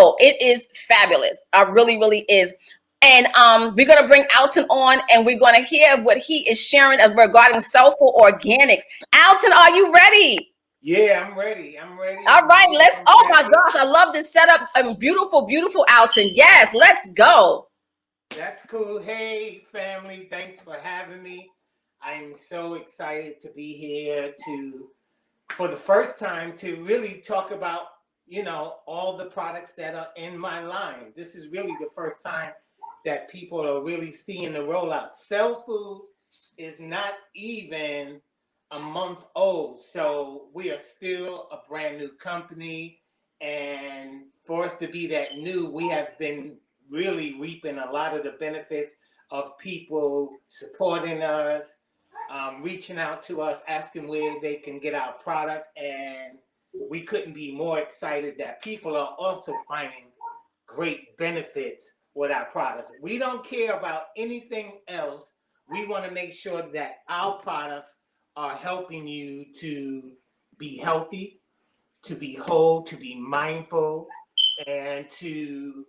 go. It is fabulous. Really, really is. And we're going to bring Alton on, and we're going to hear what he is sharing regarding CellfulOganics. Alton, are you ready? Yeah, I'm ready. I'm ready. All right, let's. Oh my gosh, I love this setup. Beautiful, beautiful, Alton. Yes, let's go. That's cool. Hey, family, thanks for having me. I'm so excited to be here for the first time, to really talk about, all the products that are in my line. This is really the first time that people are really seeing the rollout. Cellful is not even a month old, so we are still a brand new company. And for us to be that new, we have been really reaping a lot of the benefits of people supporting us, reaching out to us, asking where they can get our product. And we couldn't be more excited that people are also finding great benefits with our products. We don't care about anything else. We want to make sure that our products are helping you to be healthy, to be whole, to be mindful, and to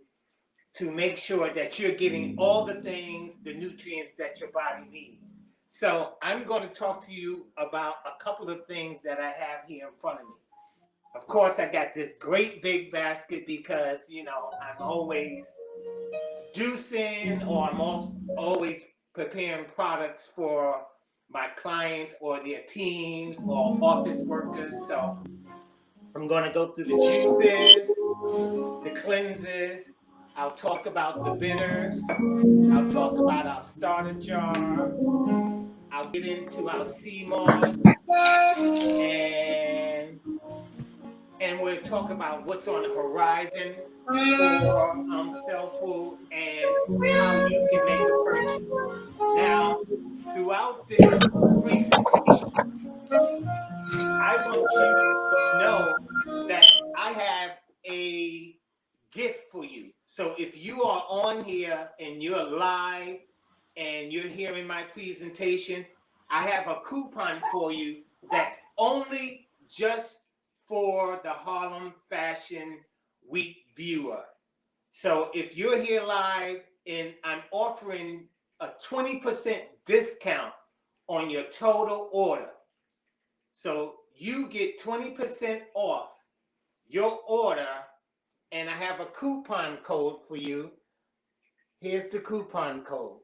make sure that you're getting all the things, the nutrients that your body needs. So I'm going to talk to you about a couple of things that I have here in front of me. Of course, I got this great big basket because, I'm always juicing, or I'm always preparing products for my clients or their teams or office workers. So I'm going to go through the juices, the cleanses. I'll talk about the bitters. I'll talk about our starter jar. I'll get into our Cmos, and we'll talk about what's on the horizon for Cellful and how you can make a purchase. Now, throughout this presentation, I want you to know that I have a gift for you. So if you are on here and you're live and you're hearing my presentation, I have a coupon for you that's only just for the Harlem Fashion Week viewer. So if you're here live, and I'm offering a 20% discount on your total order. So you get 20% off your order, and I have a coupon code for you. Here's the coupon code.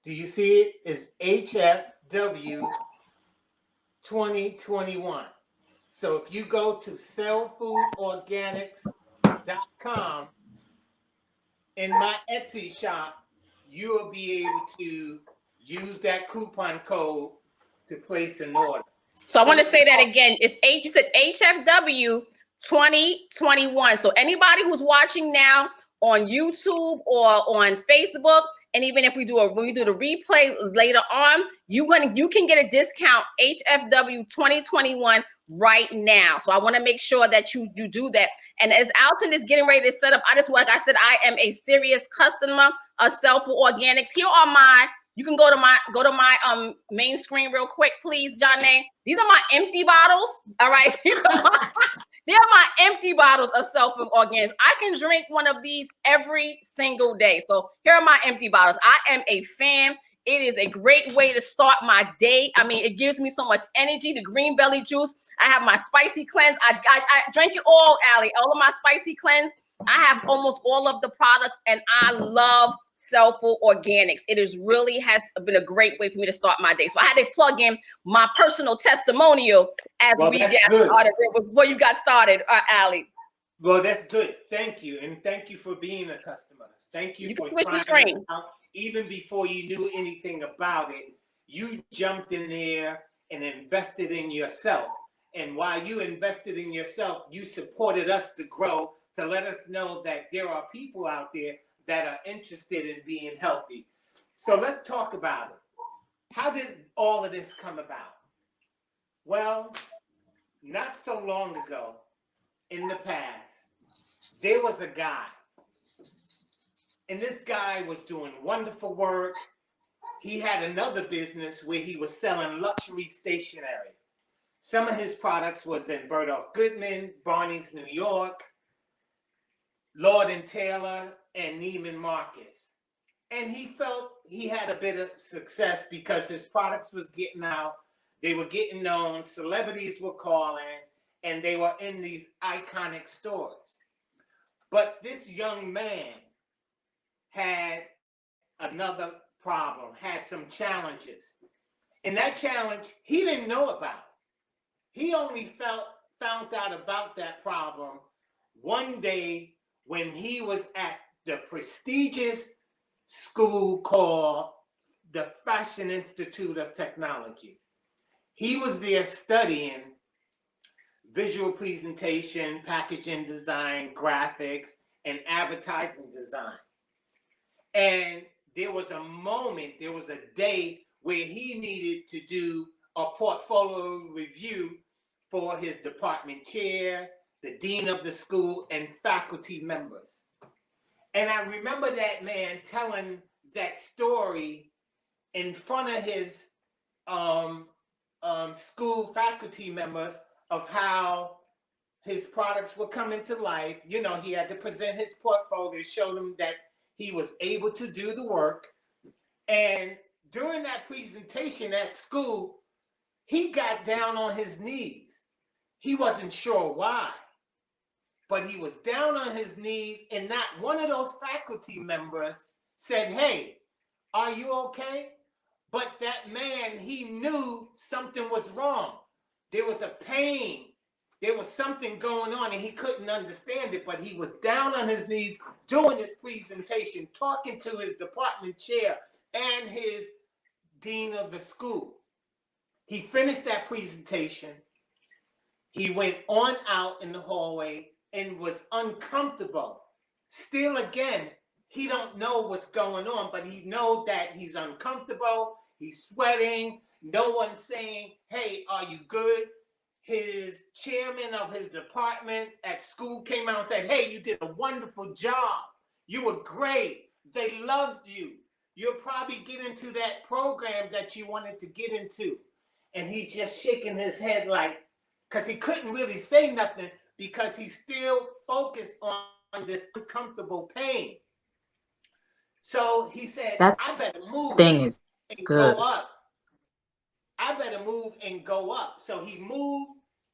Do you see it? It's HFW 2021. So if you go to CellfulOganics.com, in my Etsy shop, you will be able to use that coupon code to place an order. So I want to say that again. You said HFW 2021. So anybody who's watching now on YouTube or on Facebook, and even if when we do the replay later on, you can get a discount HFW 2021 right now. So I want to make sure that you do that. And as Alton is getting ready to set up, like I said, I am a serious customer of CellfulOganics. Here are my. You can go to my main screen real quick, please, Johnny. These are my empty bottles. All right. They are my empty bottles of CellfulOganics. I can drink one of these every single day. So here are my empty bottles. I am a fan. It is a great way to start my day. I mean, it gives me so much energy. The green belly juice. I have my spicy cleanse. I drink it all, Allie. All of my spicy cleanse. I have almost all of the products, and I love CellfulOganics. It has been a great way for me to start my day. So I had to plug in my personal testimonial as we get started before you got started, Allie. Well, that's good. Thank you. And thank you for being a customer. Thank you for trying it out. Even before you knew anything about it, you jumped in there and invested in yourself. And while you invested in yourself, you supported us to grow, to let us know that there are people out there that are interested in being healthy. So let's talk about it. How did all of this come about? Well, not so long ago in the past, there was a guy. And this guy was doing wonderful work. He had another business where he was selling luxury stationery. Some of his products was in Bergdorf Goodman, Barney's, New York. Lord and Taylor and Neiman Marcus. And he felt he had a bit of success because his products was getting out. They were getting known. Celebrities were calling, and they were in these iconic stores. But this young man had another problem, had some challenges. And that challenge he didn't know about. He only found out about that problem one day when he was at the prestigious school called the Fashion Institute of Technology. He was there studying visual presentation, packaging design, graphics, and advertising design. And there was a moment, there was a day where he needed to do a portfolio review for his department chair, the dean of the school, and faculty members. And I remember that man telling that story in front of his school faculty members of how his products were coming to life. You know, he had to present his portfolio, show them that he was able to do the work. And during that presentation at school, he got down on his knees. He wasn't sure why, but he was down on his knees, and not one of those faculty members said, "Hey, are you okay?" But that man, he knew something was wrong. There was a pain. There was something going on, and he couldn't understand it, but he was down on his knees doing his presentation, talking to his department chair and his dean of the school. He finished that presentation. He went on out in the hallway and was uncomfortable. Still, again, he don't know what's going on, but he knows that he's uncomfortable. He's sweating. No one's saying, "Hey, are you good?" His chairman of his department at school came out and said, "Hey, you did a wonderful job. You were great. They loved you. You'll probably get into that program that you wanted to get into." And he's just shaking his head like, because he couldn't really say nothing because he's still focused on this uncomfortable pain. So he said, That "I better move thing is and good. go up. I better move and go up." So he moved.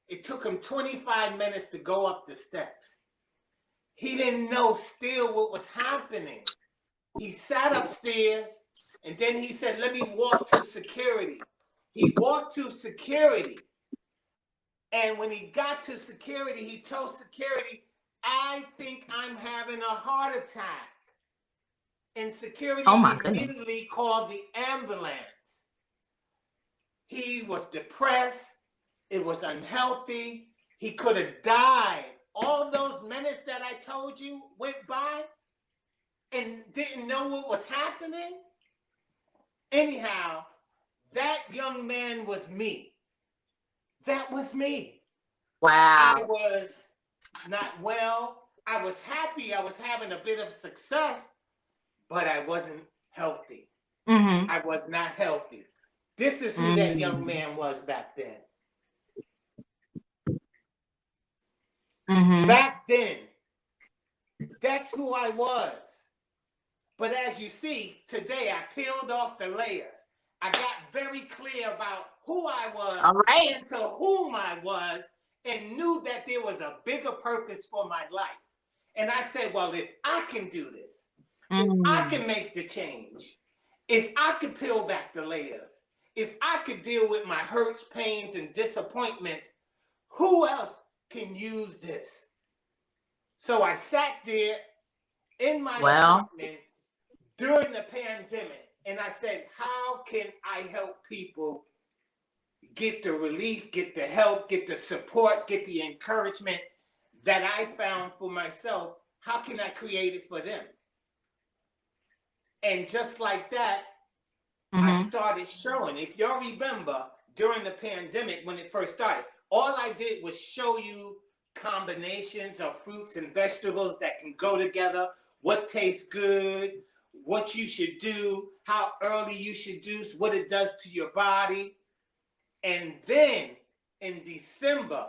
It took him 25 minutes to go up the steps. He didn't know still what was happening. He sat upstairs, and then he said, "Let me walk to security." He walked to security. And when he got to security, he told security, "I think I'm having a heart attack." And security Oh my goodness. immediately called the ambulance. He was depressed. It was unhealthy. He could have died. All those minutes that I told you went by and didn't know what was happening. Anyhow, that young man was me. That was me. I Wow. was not well. I was happy. I was having a bit of success, but I wasn't healthy. Mm-hmm. I was not healthy. This is who that young man was back then. Mm-hmm. Back then, that's who I was. But as you see, today I peeled off the layers. I got very clear about who I was All right. and to whom I was, and knew that there was a bigger purpose for my life. And I said, well, if I can do this, if I can make the change, if I could peel back the layers, if I could deal with my hurts, pains, and disappointments, who else can use this? So I sat there in my apartment during the pandemic, and I said, how can I help people get the relief, get the help, get the support, get the encouragement that I found for myself? How can I create it for them? And just like that, I started showing. If y'all remember, during the pandemic, when it first started, all I did was show you combinations of fruits and vegetables that can go together, what tastes good, what you should do, how early you should do, what it does to your body. And then in December,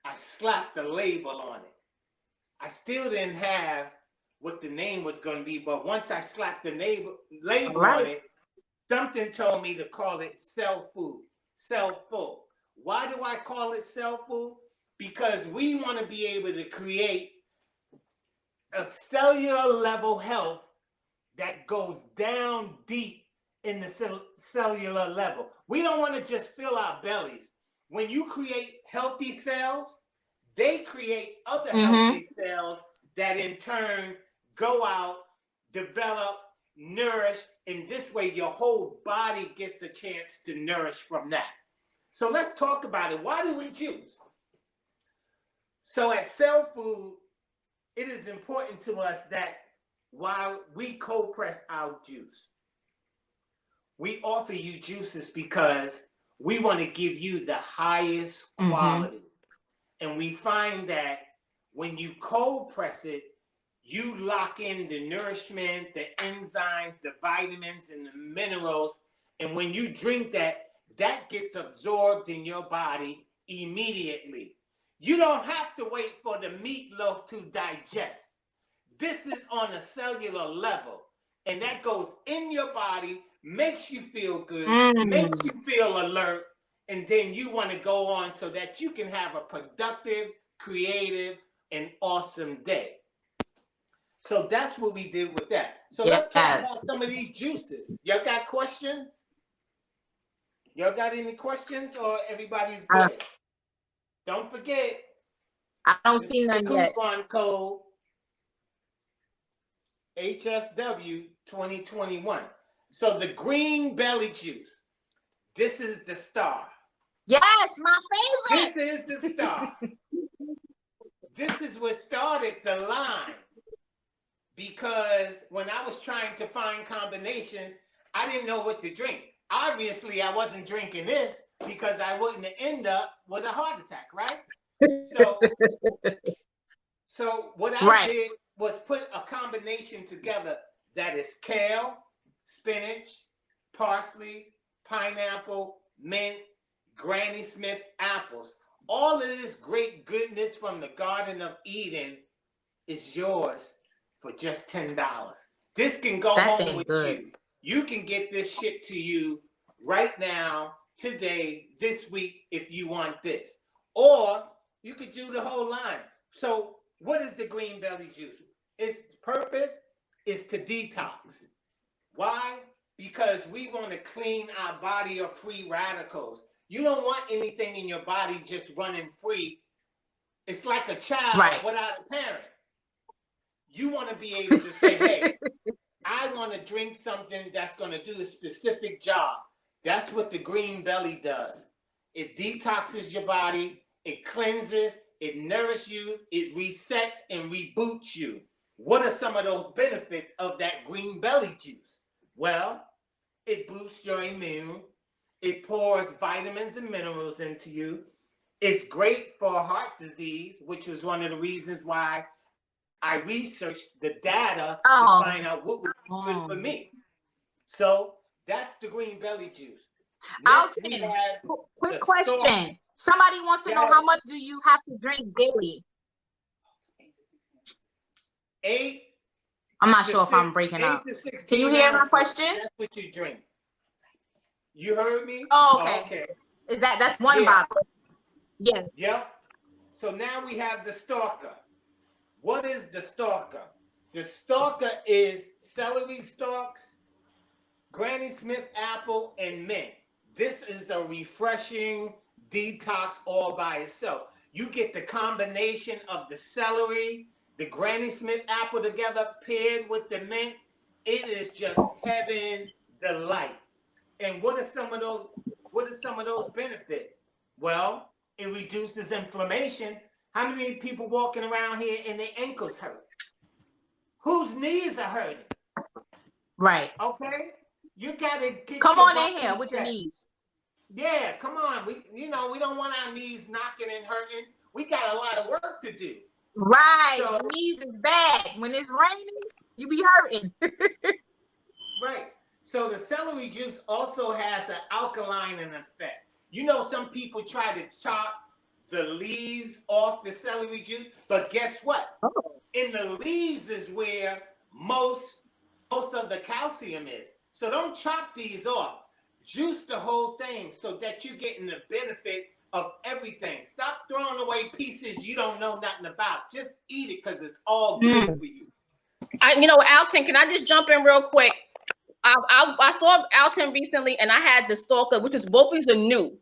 I slapped the label on it. I still didn't have what the name was going to be, but once I slapped the label on it, something told me to call it Cellful. Why do I call it Cellful? Because we want to be able to create a cellular level health that goes down deep in the cellular level. We don't want to just fill our bellies. When you create healthy cells, they create other healthy cells that in turn go out, develop, nourish, and this way your whole body gets a chance to nourish from that. So let's talk about it. Why do we juice? So at Cellful, it is important to us that while we cold press our juice, we offer you juices because we want to give you the highest quality. And we find that when you cold press it, you lock in the nourishment, the enzymes, the vitamins, and the minerals. And when you drink that, that gets absorbed in your body immediately. You don't have to wait for the meatloaf to digest. This is on a cellular level. And that goes in your body, makes you feel good, makes you feel alert, and then you want to go on so that you can have a productive, creative, and awesome day. So that's what we did with that. So let's talk about some of these juices. Y'all got questions? Y'all got any questions, or everybody's good? Don't forget. I don't see none yet. Coupon code HFW 2021. So the green belly juice. This is the star. Yes, my favorite. This is the star. This is what started the line. Because when I was trying to find combinations, I didn't know what to drink. Obviously, I wasn't drinking this because I wouldn't end up with a heart attack, right? So what I did was put a combination together that is kale, spinach, parsley, pineapple, mint, Granny Smith apples. All of this great goodness from the Garden of Eden is yours for just $10. This can go home with you. You can get this shit to you right now, today, this week, if you want this. Or you could do the whole line. So what is the green belly juice? Its purpose is to detox. Why? Because we want to clean our body of free radicals. You don't want anything in your body just running free. It's like a child without a parent. You want to be able to say, hey, I want to drink something that's going to do a specific job. That's what the green belly does. It detoxes your body. It cleanses. It nourishes you. It resets and reboots you. What are some of those benefits of that green belly juice? Well, it boosts your immune. It pours vitamins and minerals into you. It's great for heart disease, which was one of the reasons why I researched the data to find out what would be good for me. So that's the green belly juice. Alton, quick question. Somebody wants to know how much do you have to drink daily? 8. I'm not sure if I'm breaking up. Can you hear my question? That's what you drink. You heard me? Oh, okay. Is that's one bottle? Yes. Yep. So now we have the stalker. What is the stalker? The stalker is celery stalks, Granny Smith apple, and mint. This is a refreshing detox all by itself. You get the combination of the celery, the Granny Smith apple together paired with the mint. It is just heaven delight. And what are some of those benefits? Well, it reduces inflammation. How many people walking around here and their ankles hurt? Whose knees are hurting? Right. Okay. You gotta get come on in here with the knees. Yeah, come on. We don't want our knees knocking and hurting. We got a lot of work to do. Right. So, the knees is bad. When it's raining, you be hurting. Right. So the celery juice also has an alkaline effect. You know, some people try to chop the leaves off the celery juice. But guess what? Oh. In the leaves is where most of the calcium is. So don't chop these off. Juice the whole thing so that you're getting the benefit of everything. Stop throwing away pieces you don't know nothing about. Just eat it because it's all good for you. Alton, can I just jump in real quick? I saw Alton recently, and I had the Stalker, which is both of these are new.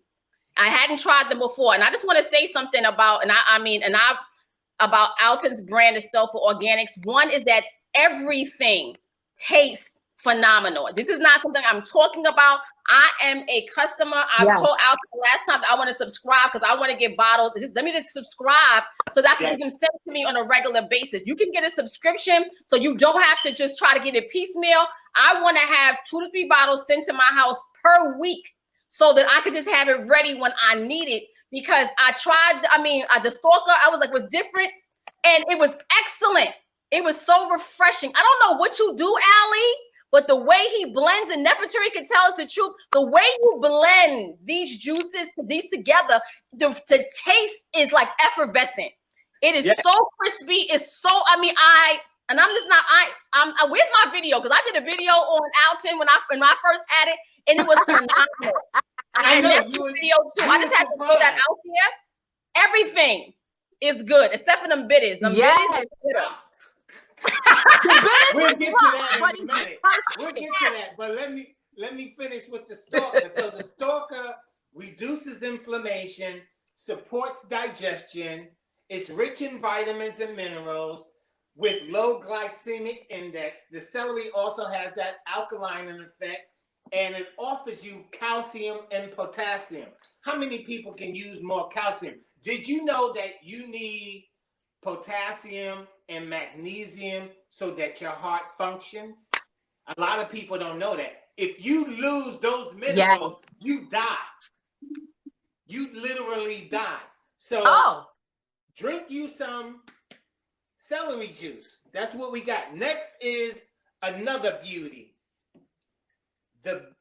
I hadn't tried them before, and I just want to say something about, about Alton's brand of CellfulOganics. One is that everything tastes phenomenal. This is not something I'm talking about. I am a customer. I told Alton last time that I want to subscribe because I want to get bottles. Let me just subscribe so that you can send it to me on a regular basis. You can get a subscription so you don't have to just try to get it piecemeal. I want to have 2 to 3 bottles sent to my house per week so that I could just have it ready when I need it. Because I tried, the Stalker, I was like, was different. And it was excellent. It was so refreshing. I don't know what you do, Allie, but the way he blends, and Nefertari can tell us the truth, the way you blend these juices, these together, the taste is like effervescent. It is so crispy. It's so, where's my video? Because I did a video on Alton when I first had it, and it was phenomenal. I know you video too. I just had to throw that out there. Everything is good except for them bitters. Them bitters is bitter. We'll get to that in a minute. We'll get to that, but let me finish with the Stalker. So the Stalker reduces inflammation, supports digestion. It's rich in vitamins and minerals with low glycemic index. The celery also has that alkaline effect, and it offers you calcium and potassium. How many people can use more calcium? Did you know that you need potassium and magnesium so that your heart functions? A lot of people don't know that. If you lose those minerals, you die. You literally die. So drink you some celery juice. That's what we got. Next is another beauty. The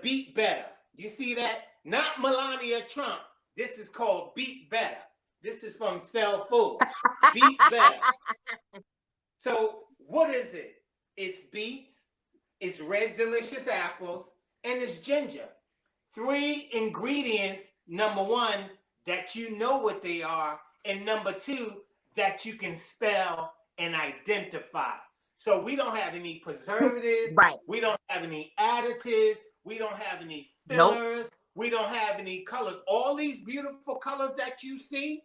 Beat Better. You see that? Not Melania Trump. This is called Beat Better. This is from Cellful. Beat Better. So what is it? It's beets, it's red delicious apples, and it's ginger. 3 ingredients, number 1, that you know what they are, and number 2, that you can spell and identify. So we don't have any preservatives. We don't have any additives. We don't have any fillers. We don't have any colors. All these beautiful colors that you see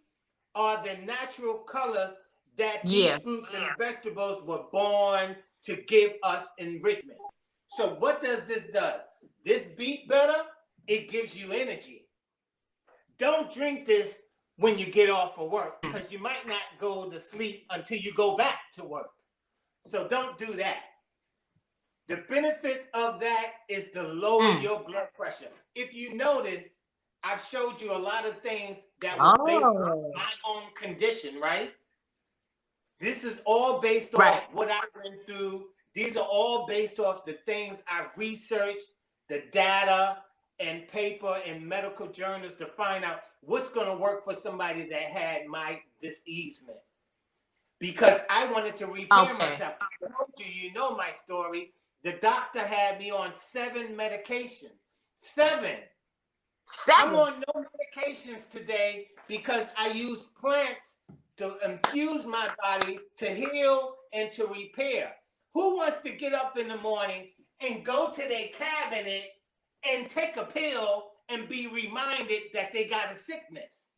are the natural colors that these fruits and vegetables were born to give us enrichment. So what does this do? This Beat Better, it gives you energy. Don't drink this when you get off of work because you might not go to sleep until you go back to work. So don't do that. The benefit of that is to lower your blood pressure. If you notice, I've showed you a lot of things that were based on my own condition, right? This is all based off what I went through. These are all based off the things I've researched, the data and paper and medical journals to find out what's going to work for somebody that had my diseasement. Because I wanted to repair myself. I told you, you know my story. The doctor had me on 7 medications. 7. I'm on no medications today because I use plants to infuse my body to heal and to repair. Who wants to get up in the morning and go to their cabinet and take a pill and be reminded that they got a sickness?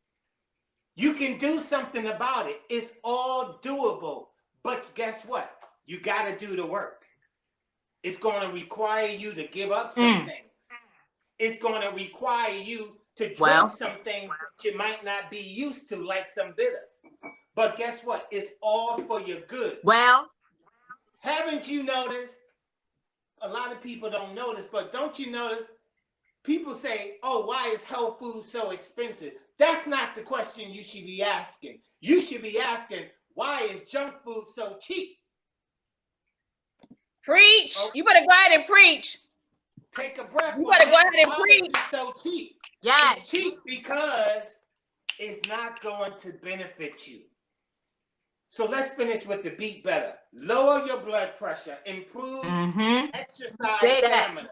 You can do something about it. It's all doable. But guess what? You got to do the work. It's going to require you to give up some things. It's going to require you to drink some things that you might not be used to, like some bitters. But guess what? It's all for your good. Haven't you noticed? A lot of people don't notice, but don't you notice? People say, oh, why is health food so expensive? That's not the question you should be asking. You should be asking, why is junk food so cheap? Preach. You better go ahead and preach. Take a breath. You better go ahead and preach. It's so cheap. Yes. It's cheap because is not going to benefit you. So let's finish with the Beet Better. Lower your blood pressure, improve exercise stamina.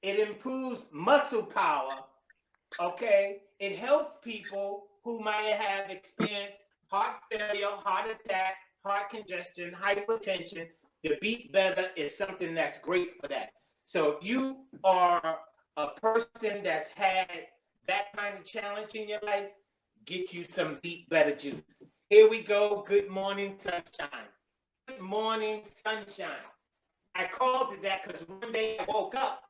It improves muscle power, okay? It helps people who might have experienced heart failure, heart attack, heart congestion, hypertension. The Beet Better is something that's great for that. So if you are a person that's had that kind of challenge in your life, get you some Beet Better juice. Here we go. Good morning, sunshine. Good morning, sunshine. I called it that because one day I woke up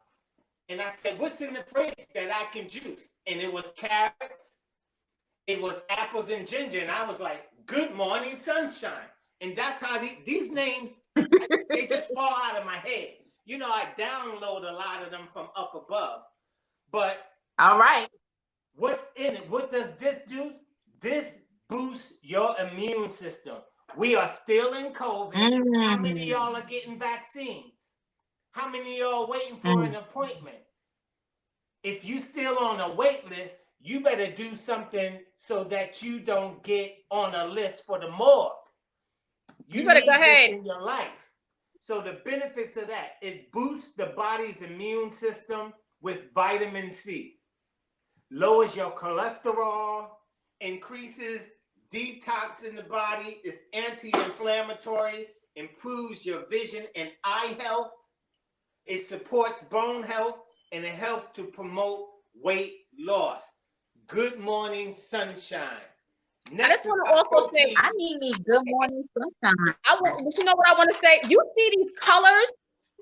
and I said, what's in the fridge that I can juice? And it was carrots, it was apples and ginger. And I was like, good morning, sunshine. And that's how these names, they just fall out of my head. You know, I download a lot of them from up above. But all right, what's in it? What does this do? This boosts your immune system. We are still in COVID. How many of y'all are getting vaccines? How many of y'all are waiting for an appointment? If you still on a wait list, you better do something so that you don't get on a list for the morgue. You better go ahead in your life. So the benefits of that, it boosts the body's immune system with vitamin C, lowers your cholesterol, increases detox in the body, is anti-inflammatory, improves your vision and eye health. It supports bone health, and it helps to promote weight loss. Good morning, sunshine. Next, I just want to also say, I need me good morning sunshine. You know what I want to say? You see these colors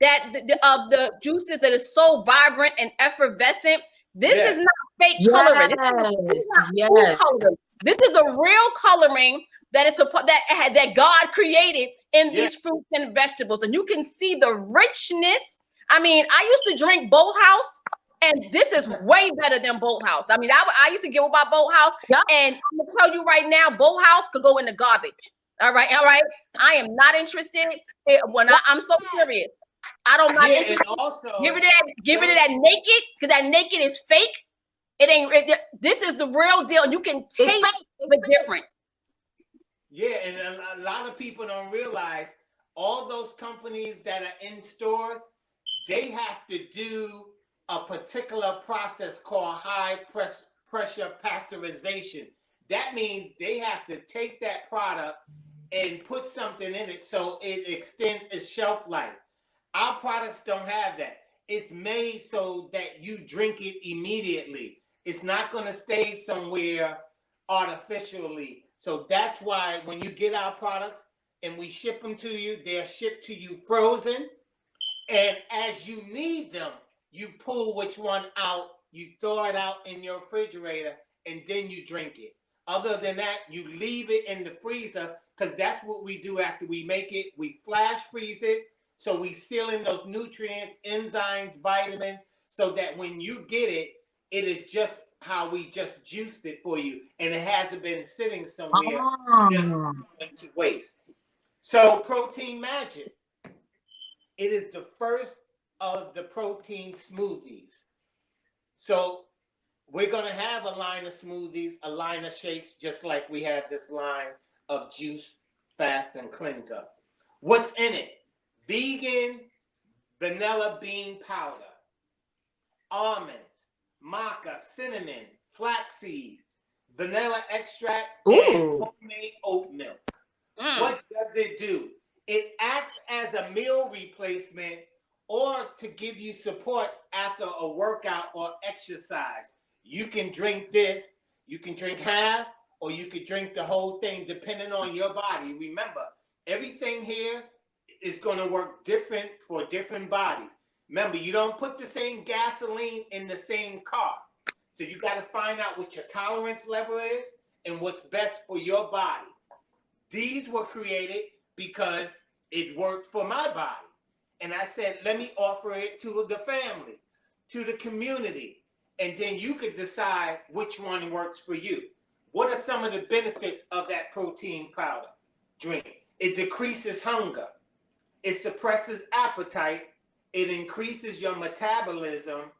that of the juices that is so vibrant and effervescent. This is not fake coloring. This is not food coloring. This is the real coloring that is that God created in these fruits and vegetables, and you can see the richness. I mean, I used to drink Bolt House, and this is way better than Bolt House. I mean, I used to give about Bolt House, and I'm gonna tell you right now, Bolt House could go in the garbage. All right. I am not interested. I'm so serious. I'm not interested. And also, give it that naked, because that naked is fake. It ain't. This is the real deal. You can taste the difference. Yeah, and a lot of people don't realize all those companies that are in stores, they have to do a particular process called high pressure pasteurization. That means they have to take that product and put something in it so it extends its shelf life. Our products don't have that. It's made so that you drink it immediately. It's not going to stay somewhere artificially. So that's why when you get our products and we ship them to you, they're shipped to you frozen. And as you need them, you pull which one out, you throw it out in your refrigerator, and then you drink it. Other than that, you leave it in the freezer, because that's what we do after we make it. We flash freeze it, so we seal in those nutrients, enzymes, vitamins, so that when you get it, it is just how we just juiced it for you, and it hasn't been sitting somewhere just going to waste. So Protein Magic, it is the first of the protein smoothies. So we're going to have a line of smoothies, a line of shakes, just like we have this line of juice, fast, and cleanser. What's in it? Vegan vanilla bean powder, almonds, maca, cinnamon, flaxseed, vanilla extract, and homemade oat milk. What does it do? It acts as a meal replacement or to give you support after a workout or exercise. You can drink this, you can drink half, or you could drink the whole thing depending on your body. Remember, everything here is going to work different for different bodies. Remember, you don't put the same gasoline in the same car. So you got to find out what your tolerance level is and what's best for your body. These were created because it worked for my body. And I said, let me offer it to the family, to the community. And then you could decide which one works for you. What are some of the benefits of that protein powder drink? It decreases hunger. It suppresses appetite. It increases your metabolism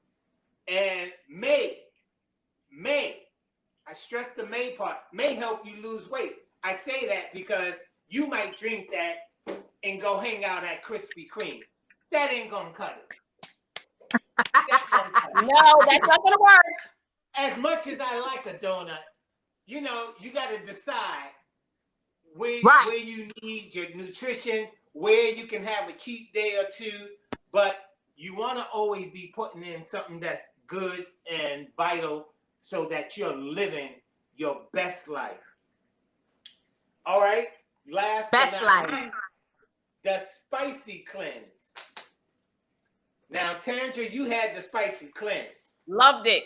and may I stress the may part, may help you lose weight. I say that because you might drink that and go hang out at Krispy Kreme. That ain't gonna cut it. No, that's not gonna work. As much as I like a donut, you know, you got to decide where you need your nutrition, where you can have a cheat day or two, but you want to always be putting in something that's good and vital so that you're living your best life. All right, last but not least, the spicy cleanse. Now, Tandra, you had the spicy cleanse. Loved it.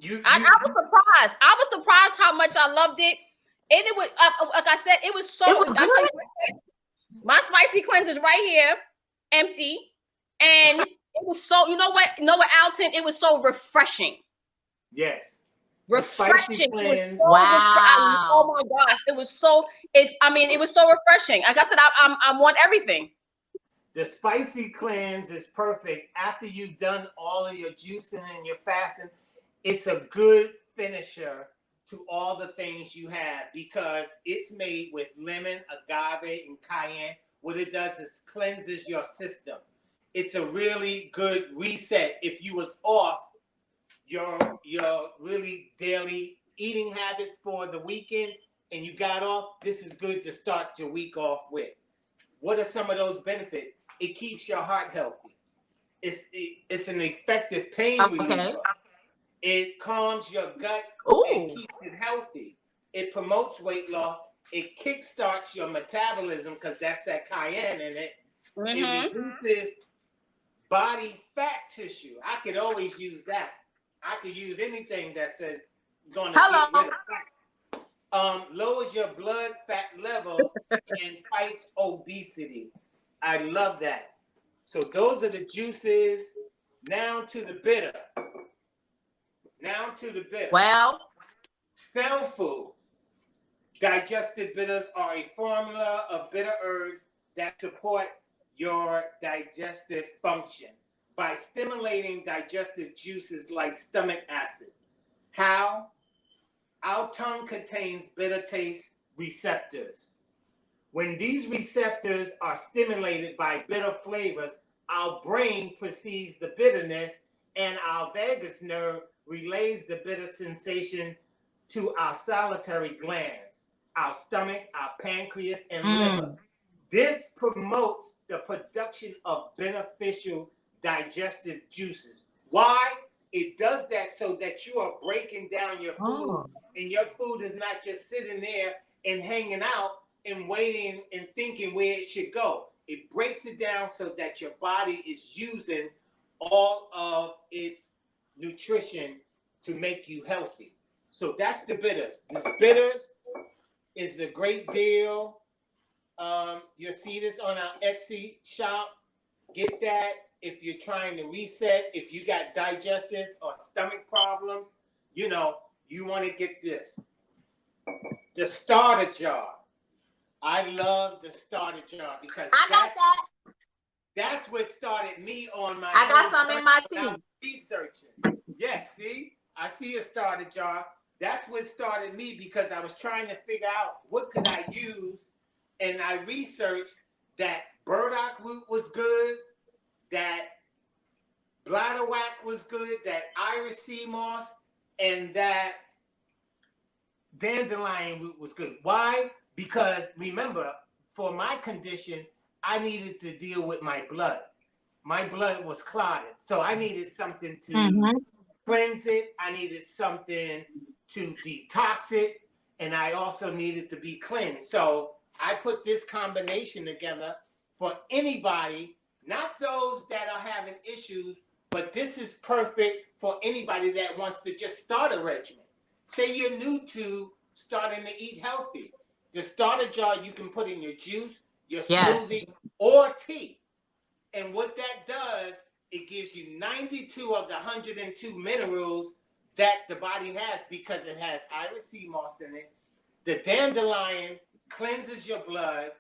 I was surprised. I was surprised how much I loved it. And it was, like I said, it was so. My spicy cleanse is right here, empty, and it was so. You know what, Alton? It was so refreshing. Yes. Refreshing. Cleanse. Wow. Oh my gosh, it was so. It was so refreshing. Like I said, I want everything. The spicy cleanse is perfect after you've done all of your juicing and your fasting. It's a good finisher to all the things you have because it's made with lemon, agave, and cayenne. What it does is cleanses your system. It's a really good reset if you was off your really daily eating habit for the weekend and you got off. This is good to start your week off with. What are some of those benefits? It keeps your heart healthy. It's an effective pain reliever. It calms your gut and keeps it healthy. It promotes weight loss. It kickstarts your metabolism because that's that cayenne in it. It reduces body fat tissue. I could always use that. I could use anything that says going to get rid of fat. Lowers your blood fat levels and fights obesity. I love that. So those are the juices. Now to the bitter. Well, Cellful Digestive Bitters are a formula of bitter herbs that support your digestive function by stimulating digestive juices like stomach acid. How? Our tongue contains bitter taste receptors. When these receptors are stimulated by bitter flavors, our brain perceives the bitterness and our vagus nerve relays the bitter sensation to our salivary glands, our stomach, our pancreas, and liver. This promotes the production of beneficial digestive juices. Why? It does that so that you are breaking down your food and your food is not just sitting there and hanging out and waiting and thinking where it should go. It breaks it down so that your body is using all of its nutrition to make you healthy. So that's the bitters. This bitters is a great deal. You'll see this on our Etsy shop. Get that if you're trying to reset, if you got digestive or stomach problems, you want to get this. The starter jar. I love the starter jar because that's what started me on my. I got some in my tea. Researching. Yes, see, I see a starter jar. That's what started me because I was trying to figure out what could I use, and I researched that burdock root was good, that bladderwrack was good, that Irish sea moss, and that dandelion root was good. Why? Because remember, for my condition, I needed to deal with my blood. My blood was clotted. So I needed something to cleanse it. I needed something to detox it. And I also needed to be cleansed. So I put this combination together for anybody, not those that are having issues, but this is perfect for anybody that wants to just start a regimen. Say you're new to starting to eat healthy. The starter jar you can put in your juice, your smoothie, or tea. And what that does, it gives you 92 of the 102 minerals that the body has because it has Irish sea moss in it. The dandelion cleanses your blood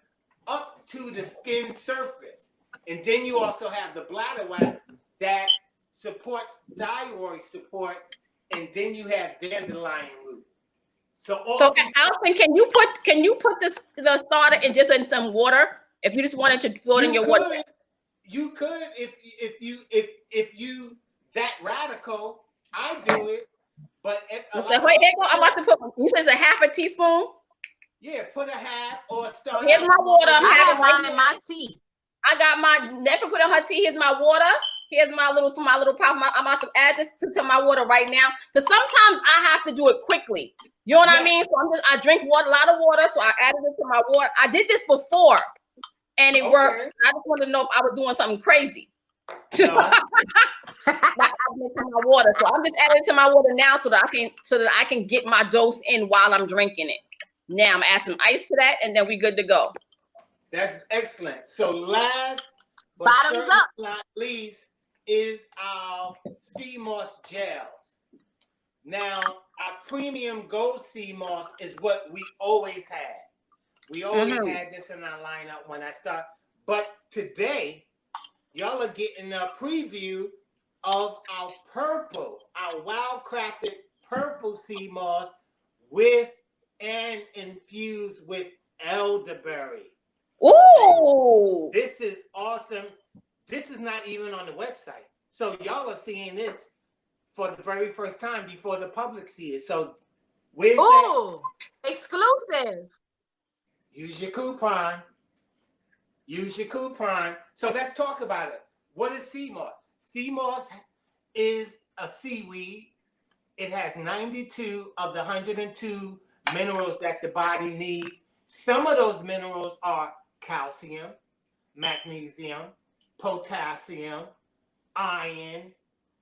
up to the skin surface. And then you also have the bladderwrack that supports thyroid support and then you have dandelion root. So Alton, can you put the starter in some water if you just wanted to put in your water? You could if you that radical. I do it, but wait, I'm about to put. You said it's a half a teaspoon. Yeah, put a half or a starter. Here's my water. I got my tea. I got my never put on her tea. Here's my water. Here's my little pot. I'm about to add this to my water right now because sometimes I have to do it quickly. You know what I mean? So I drink a lot of water, so I added it to my water. I did this before, and it worked. I just wanted to know if I was doing something crazy. No. My water, so I'm just adding it to my water now so that I can get my dose in while I'm drinking it. Now I'm adding some ice to that, and then we good to go. That's excellent. So last but bottoms up, not least, is our Cmos Gels. Now, our premium gold Cmos is what we always had. We always had this in our lineup when I start. But today, y'all are getting a preview of our wild crafted purple Cmos with and infused with elderberry. Ooh! This is awesome. This is not even on the website. So y'all are seeing this for the very first time before the public sees it. So where's that? Exclusive. Use your coupon. So let's talk about it. What is Cmos? Cmos is a seaweed. It has 92 of the 102 minerals that the body needs. Some of those minerals are calcium, magnesium, potassium, iron,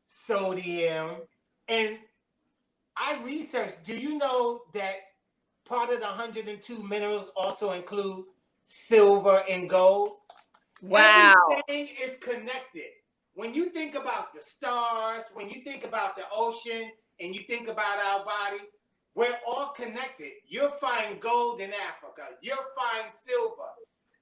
sodium. And I researched, do you know that part of the 102 minerals also include silver and gold? Wow. Everything is connected. When you think about the stars, when you think about the ocean, and you think about our body, we're all connected. You'll find gold in Africa. You'll find silver.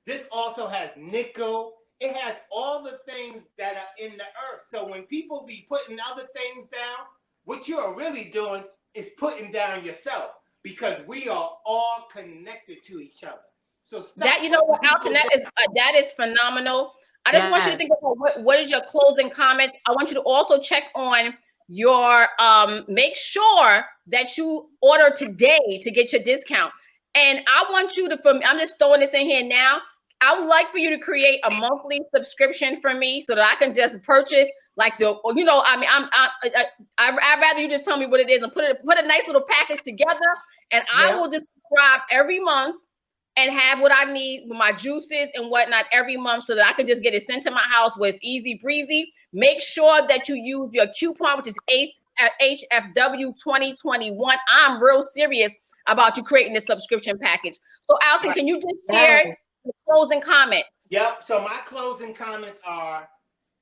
This also has nickel. It has all the things that are in the earth. So when people be putting other things down, what you are really doing is putting down yourself, because we are all connected to each other. So that, you know what, Alton, that is phenomenal. I just want you to think about what is your closing comments. I want you to also check on your make sure that you order today to get your discount. And I want you to, I'm just throwing this in here now. I would like for you to create a monthly subscription for me so that I can just purchase like I'd rather you just tell me what it is and put a nice little package together, and I will just subscribe every month and have what I need with my juices and whatnot every month so that I can just get it sent to my house where it's easy breezy. Make sure that you use your coupon, which is HFW 2021. I'm real serious about you creating this subscription package. So Alton, can you just share the closing comments? Yep. So my closing comments are,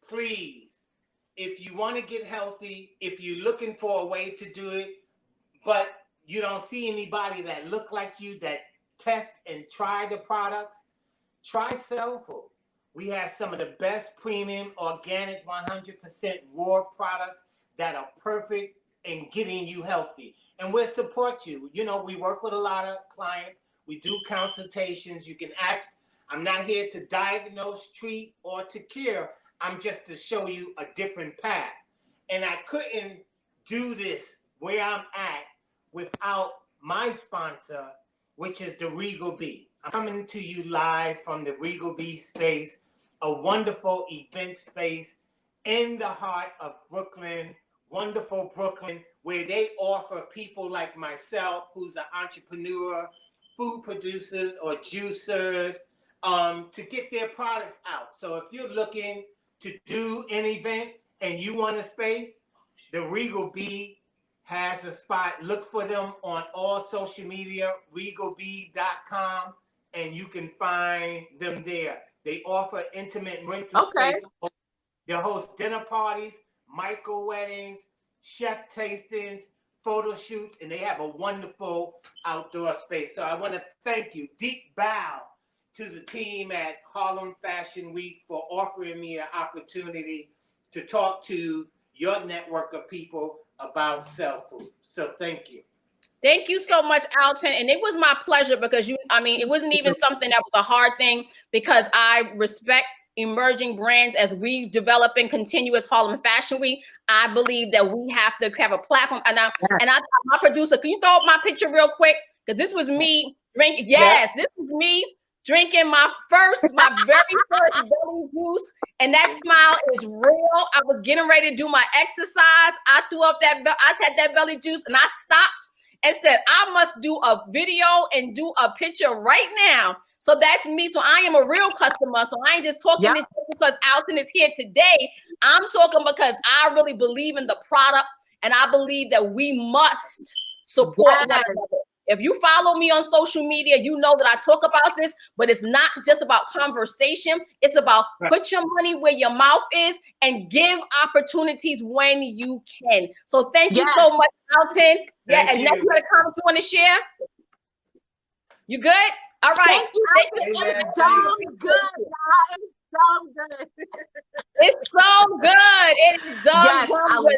please, if you want to get healthy, if you're looking for a way to do it, but you don't see anybody that look like you, that test and try the products, try Cellful. We have some of the best premium organic 100% raw products that are perfect in getting you healthy. And we'll support you. You know, we work with a lot of clients. We do consultations. You can ask. I'm not here to diagnose, treat, or to cure. I'm just to show you a different path. And I couldn't do this where I'm at without my sponsor, which is the Regal Bee. I'm coming to you live from the Regal Bee space, a wonderful event space in the heart of Brooklyn, wonderful Brooklyn, where they offer people like myself, who's an entrepreneur, food producers or juicers, to get their products out. So if you're looking to do an event and you want a space, the Regal Bee has a spot. Look for them on all social media, regalbee.com, and you can find them there. They offer intimate rental space. They host dinner parties, micro weddings, chef tastings, photo shoots, and they have a wonderful outdoor space. So I want to thank you. Deep bow to the team at Harlem Fashion Week for offering me an opportunity to talk to your network of people about Cell Food. So thank you. Thank you so much, Alton. And it was my pleasure because it wasn't even something that was a hard thing, because I respect emerging brands as we develop and continuous Harlem Fashion Week. I believe that we have to have a platform. And my producer, can you throw up my picture real quick? Because this was me drinking. Yes, this was me drinking my very first belly juice. And that smile is real. I was getting ready to do my exercise. I had that belly juice and I stopped and said, I must do a video and do a picture right now. So that's me. So I am a real customer. So I ain't just talking this because Alton is here today. I'm talking because I really believe in the product, and I believe that we must support one another. If you follow me on social media, you know that I talk about this, but it's not just about conversation. It's about put your money where your mouth is and give opportunities when you can. So thank you so much, Alton. And now you got a comment you want to share? You good? All right. Thank you. It's so good. It's so good. It's so good. It is done. Yes, I love it.